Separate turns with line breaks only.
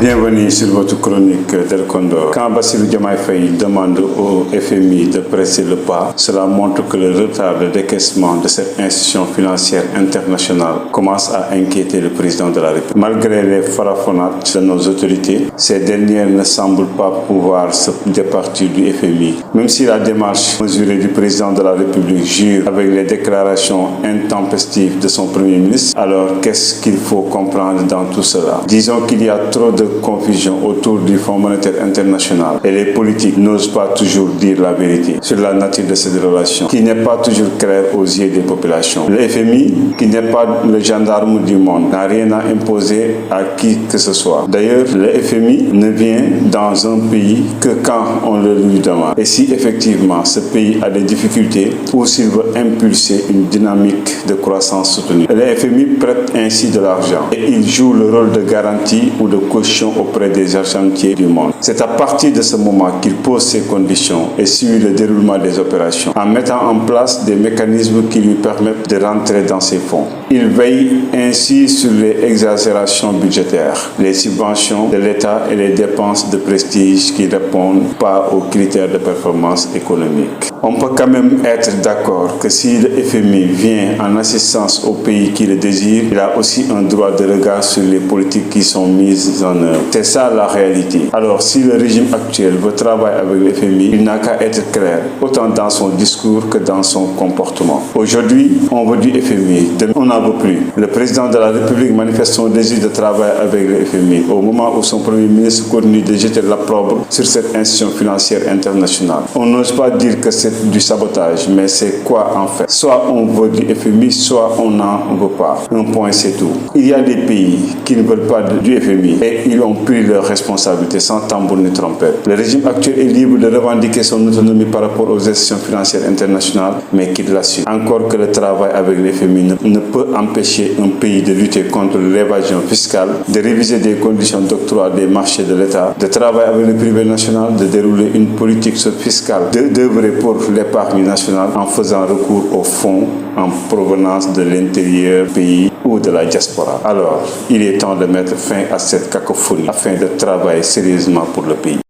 Bienvenue sur votre chronique Del Condor. Quand Bassirou Diomaye Faye demande au FMI de presser le pas, cela montre que le retard de décaissement de cette institution financière internationale commence à inquiéter le président de la République. Malgré les farafonnades de nos autorités, ces dernières ne semblent pas pouvoir se départir du FMI. Même si la démarche mesurée du président de la République jure avec les déclarations intempestives de son Premier ministre, alors qu'est-ce qu'il faut comprendre dans tout cela? Disons qu'il y a trop de confusion autour du Fonds monétaire international et les politiques n'osent pas toujours dire la vérité sur la nature de cette relation, qui n'est pas toujours claire aux yeux des populations. Le FMI, qui n'est pas le gendarme du monde, n'a rien à imposer à qui que ce soit. D'ailleurs, le FMI ne vient dans un pays que quand on le lui demande. Et si effectivement ce pays a des difficultés ou s'il veut impulser une dynamique de croissance soutenue, le FMI prête ainsi de l'argent et il joue le rôle de garantie ou de caution auprès des argentiers du monde. C'est à partir de ce moment qu'il pose ses conditions et suit le déroulement des opérations en mettant en place des mécanismes qui lui permettent de rentrer dans ses fonds. Il veille ainsi sur les exagérations budgétaires, les subventions de l'État et les dépenses de prestige qui ne répondent pas aux critères de performance économique. On peut quand même être d'accord que si le FMI vient en assistance aux pays qui le désirent, il a aussi un droit de regard sur les politiques qui sont mises en œuvre. C'est ça la réalité. Alors si le régime actuel veut travailler avec le FMI, il n'a qu'à être clair, autant dans son discours que dans son comportement. Aujourd'hui, on veut du FMI, demain on n'en veut plus. Le président de la République manifeste son désir de travailler avec le FMI au moment où son Premier ministre continue de jeter l'opprobre sur cette institution financière internationale. On n'ose pas dire que c'est du sabotage, mais c'est quoi en fait? Soit on veut du FMI, soit on n'en veut pas. Un point, c'est tout. Il y a des pays qui ne veulent pas du FMI et ils ont pris leurs responsabilités sans tambour ni trompette. Le régime actuel est libre de revendiquer son autonomie par rapport aux institutions financières internationales, mais qu'il l'assume. Encore que le travail avec le FMI ne peut empêcher un pays de lutter contre l'évasion fiscale, de réviser des conditions d'octroi des marchés de l'État, de travailler avec le privé national, de dérouler une politique fiscale, d'œuvrer pour l'épargne nationale en faisant recours aux fonds en provenance de l'intérieur pays ou de la diaspora. Alors, il est temps de mettre fin à cette cacophonie afin de travailler sérieusement pour le pays.